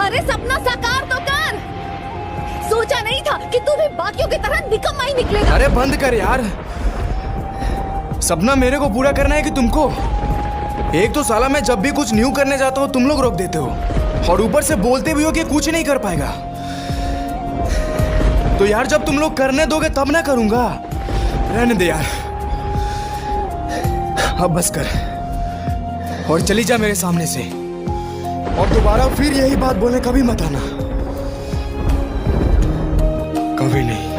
अरे सपना साकार तो कर। सोचा नहीं था कि तू भी बाकियों की तरह निकम्मा ही निकलेगा। अरे बंद कर यार। सपना मेरे को पूरा करना है कि तुमको? एक तो साला मैं जब भी कुछ न्यू करने जाता हूँ तुम लोग रोक देते हो, और ऊपर से बोलते भी हो कि कुछ नहीं कर पाएगा। तो यार जब तुम लोग करने दोगे तब ना करूंगा। रहने दे यार, अब बस कर और चली जा मेरे सामने से, और दोबारा फिर यही बात बोलने कभी मत आना, कभी नहीं।